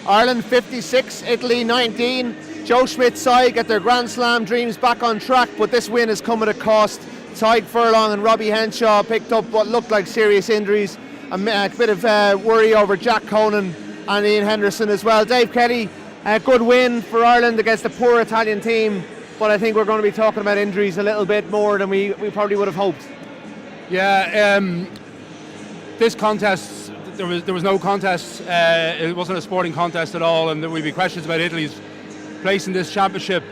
Ireland 56, Italy 19. Joe Schmidt's side get their Grand Slam dreams back on track, but this win has come at a cost. Tadhg Furlong and Robbie Henshaw picked up what looked like serious injuries. A bit of worry over Jack Conan and Ian Henderson as well. Dave Kelly, a good win for Ireland against a poor Italian team, but I think we're going to be talking about injuries a little bit more than we probably would have hoped. Yeah, this contest, there was no contest. It wasn't a sporting contest at all, and there would be questions about Italy's place in this championship.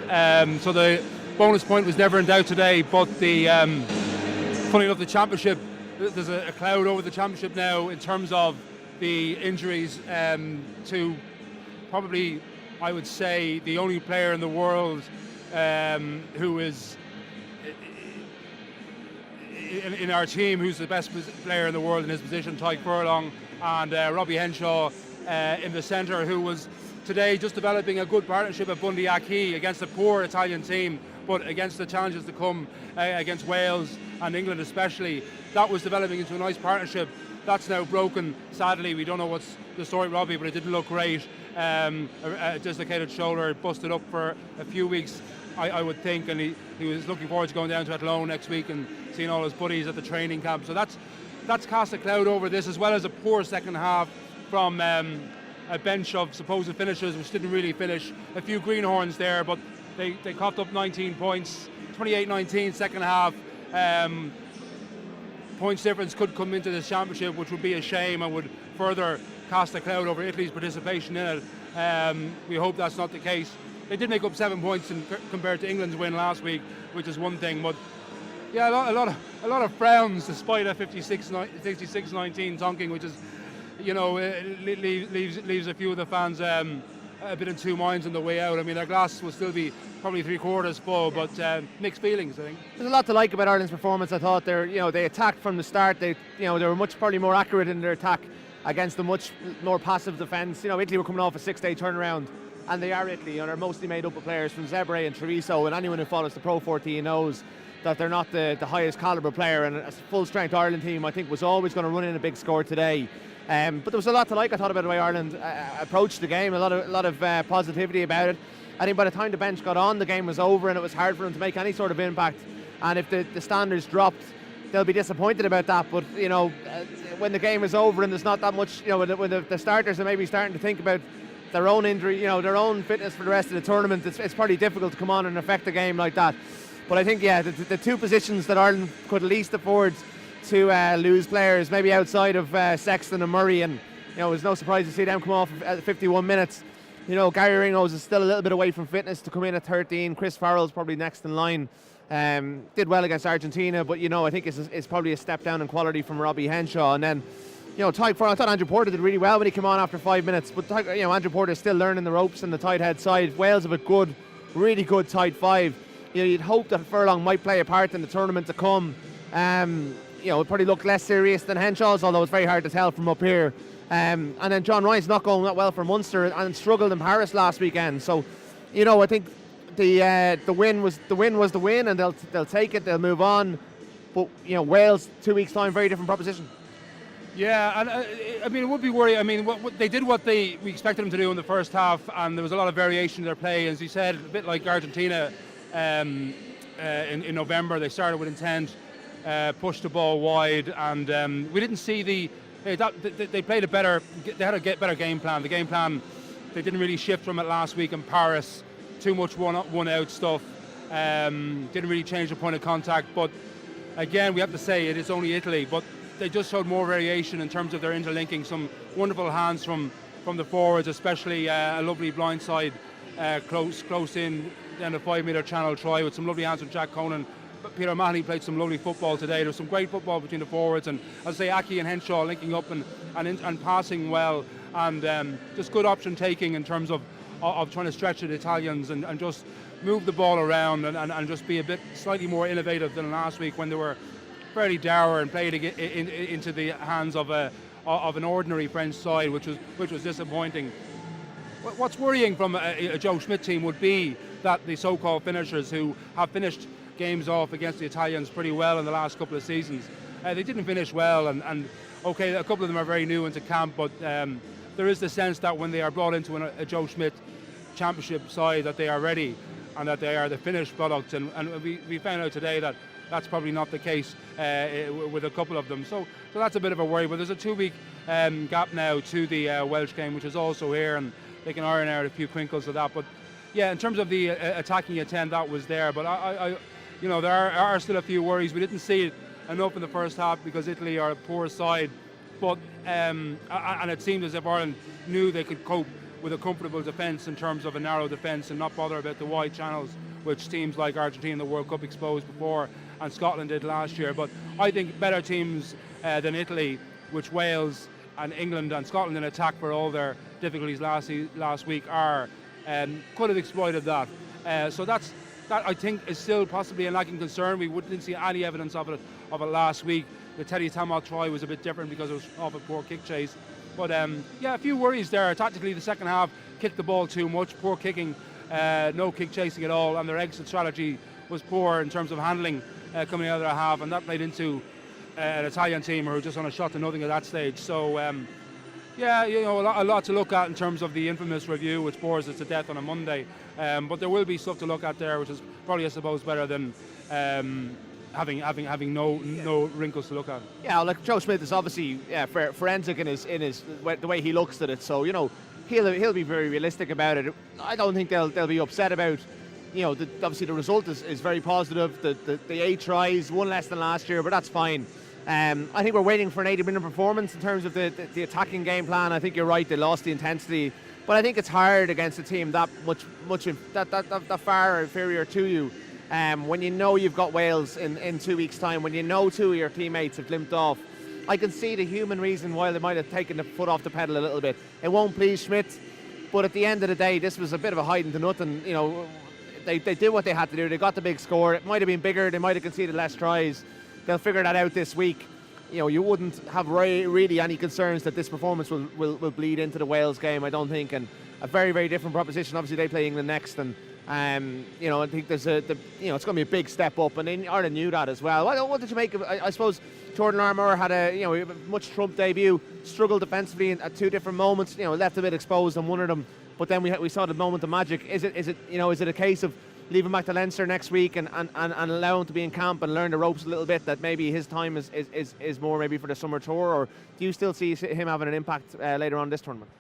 So the bonus point was never in doubt today. But funny enough, the championship, there's a cloud over the championship now in terms of the injuries to probably, I would say, the only player in the world who is in our team who's the best player in the world in his position, Tadhg Furlong, and Robbie Henshaw in the centre, who was today just developing a good partnership at Bundy Aki against a poor Italian team, but against the challenges to come against Wales and England especially. That was developing into a nice partnership. That's now broken, sadly. We don't know what's the story with Robbie, but it didn't look great. A dislocated shoulder, busted up for a few weeks, I would think, and he was looking forward to going down to Athlone next week and seeing all his buddies at the training camp. So that's cast a cloud over this, as well as a poor second half from a bench of supposed finishers which didn't really finish. A few greenhorns there, but they coughed up 19 points, 28-19 second half. Points difference could come into this championship, which would be a shame and would further cast a cloud over Italy's participation in it. We hope that's not the case. They did make up 7 points compared to England's win last week, which is one thing. But yeah, a lot of frowns despite a 56-19 tonking, which is, leaves a few of the fans a bit in two minds on the way out. I mean, their glass will still be probably 3/4 full, but mixed feelings, I think. There's a lot to like about Ireland's performance. I thought they attacked from the start. They were probably more accurate in their attack against a much more passive defence. Italy were coming off a 6-day turnaround, and they are Italy. They're mostly made up of players from Zebre and Treviso, and anyone who follows the Pro 14 knows that they're not the highest calibre player. And a full-strength Ireland team, I think, was always going to run in a big score today. But there was a lot to like, I thought, about the way Ireland approached the game. A lot of positivity about it. I think by the time the bench got on, the game was over, and it was hard for them to make any sort of impact. And if the standards dropped, they'll be disappointed about that. But when the game is over and there's not that much, when the starters are maybe starting to think about their own injury, their own fitness for the rest of the tournament, it's probably difficult to come on and affect the game like that. But I think, the two positions that Ireland could least afford to lose players, maybe outside of Sexton and Murray, and it was no surprise to see them come off at 51 minutes. Gary Ringrose is still a little bit away from fitness to come in at 13. Chris Farrell's probably next in line. Did well against Argentina, but I think it's probably a step down in quality from Robbie Henshaw. And then Tadhg Furlong, I thought Andrew Porter did really well when he came on after 5 minutes, but Andrew Porter is still learning the ropes in the tight head side. Wales have a really good tight five. You'd hope that Furlong might play a part in the tournament to come. It probably looked less serious than Henshaw's, although it's very hard to tell from up here. And then John Ryan's not going that well for Munster and struggled in Paris last weekend. So, I think the win was the win, and they'll take it, they'll move on. But Wales 2 weeks time, very different proposition. Yeah, and it would be worrying. I mean, what they did what we expected them to do in the first half, and there was a lot of variation in their play. As you said, a bit like Argentina in November, they started with intent. Pushed the ball wide, and we didn't see they played they had a better game plan. The game plan, they didn't really shift from it last week in Paris. Too much one out stuff. Didn't really change the point of contact. But again, we have to say it is only Italy, but they just showed more variation in terms of their interlinking. Some wonderful hands from the forwards, especially a lovely blindside close in down the 5-metre channel try with some lovely hands from Jack Conan. But Peter Mahoney played some lovely football today. There was some great football between the forwards, and as I say, Aki and Henshaw linking up and passing well, and just good option taking in terms of trying to stretch the Italians and just move the ball around and just be a bit slightly more innovative than last week when they were fairly dour and played into the hands of an ordinary French side, which was disappointing. What's worrying from a Joe Schmidt team would be that the so-called finishers who have finished games off against the Italians pretty well in the last couple of seasons, they didn't finish well, and okay, a couple of them are very new into camp, but there is the sense that when they are brought into a Joe Schmidt championship side, that they are ready and that they are the finished product. And we found out today that that's probably not the case with a couple of them. So that's a bit of a worry. But there's a 2-week gap now to the Welsh game, which is also here, and they can iron out a few crinkles of that. But yeah, in terms of the attacking intent, that was there. But there are still a few worries. We didn't see it enough in the first half because Italy are a poor side. But and it seemed as if Ireland knew they could cope with a comfortable defence in terms of a narrow defence and not bother about the wide channels, which teams like Argentina in the World Cup exposed before and Scotland did last year. But I think better teams than Italy, which Wales and England and Scotland in attack for all their difficulties last week could have exploited that. So that I think is still possibly a lacking concern. We didn't see any evidence of it last week. The Teddy Tamok try was a bit different because it was off a poor kick chase. But a few worries there. Tactically, the second half kicked the ball too much, poor kicking, no kick chasing at all, and their exit strategy was poor in terms of handling coming out of their half, and that played into an Italian team who were just on a shot to nothing at that stage. So a lot to look at in terms of the infamous review, which bores us to death on a Monday. But there will be stuff to look at there, which is probably, I suppose, better than having no wrinkles to look at. Yeah, like Joe Schmidt is obviously forensic in his the way he looks at it. So he'll be very realistic about it. I don't think they'll be upset about. Obviously the result is very positive. The 8 tries, one less than last year, but that's fine. I think we're waiting for an 80-minute performance in terms of the attacking game plan. I think you're right, they lost the intensity, but I think it's hard against a team that that far inferior to you. When you know you've got Wales in 2 weeks' time, when you know 2 of your teammates have limped off, I can see the human reason why they might have taken the foot off the pedal a little bit. It won't please Schmidt, but at the end of the day, this was a bit of a hiding to nothing. They did what they had to do. They got the big score. It might have been bigger. They might have conceded less tries. They'll figure that out this week. You wouldn't have really any concerns that this performance will bleed into the Wales game, I don't think. And a very, very different proposition. Obviously, they play England next, and I think there's it's going to be a big step up, and Ireland knew that as well. What did you make of? I suppose Jordan Armour had a much Trump debut, struggled defensively at 2 different moments. Left a bit exposed on one of them, but then we saw the moment of magic. Is it a case of leave him back to Leinster next week and allow him to be in camp and learn the ropes a little bit, that maybe his time is more maybe for the summer tour, or do you still see him having an impact later on this tournament?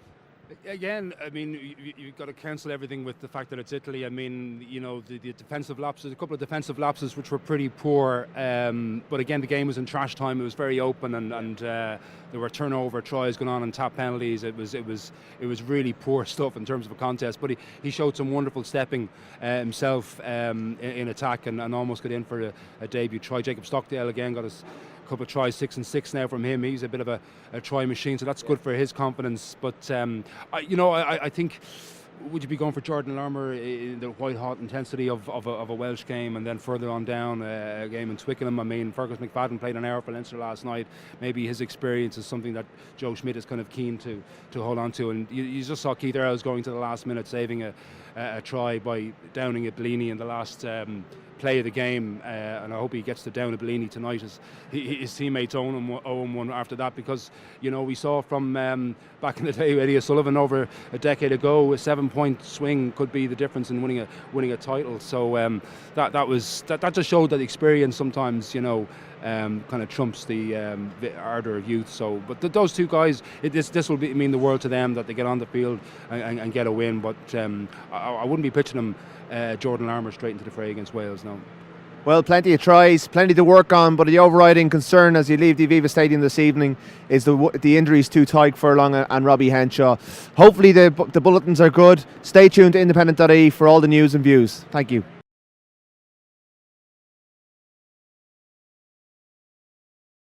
Again, I mean, you've got to cancel everything with the fact that it's Italy. I mean, the defensive lapses, a couple of defensive lapses which were pretty poor. But again, the game was in trash time. It was very open, and there were turnover tries going on and tap penalties. It was really poor stuff in terms of a contest. But he showed some wonderful stepping himself in attack and almost got in for a debut try. Jacob Stockdale again got his couple of tries, 6 and 6 now from him. He's a bit of a try machine, so that's good for his confidence. But I think, would you be going for Jordan Larmour in the white hot intensity of a Welsh game, and then further on down a game in Twickenham? I mean, Fergus McFadden played an hour for Leinster last night. Maybe his experience is something that Joe Schmidt is kind of keen to hold on to. And you just saw Keith Earls going to the last minute, saving a try by downing at Bellini in the last play of the game, and I hope he gets to down at Bellini tonight as his teammates owe him one after that, because we saw from back in the day Eddie O'Sullivan over a decade ago, a 7-point swing could be the difference in winning a title. So that just showed that the experience sometimes kind of trumps the ardour of youth. So, but those 2 guys, this will mean the world to them that they get on the field and get a win. But I wouldn't be pitching them Jordan Larmour straight into the fray against Wales, no. Well, plenty of tries, plenty to work on, but the overriding concern as you leave the Aviva Stadium this evening is the injuries to Tyke Furlong and Robbie Henshaw. Hopefully the bulletins are good. Stay tuned to independent.ie for all the news and views. Thank you.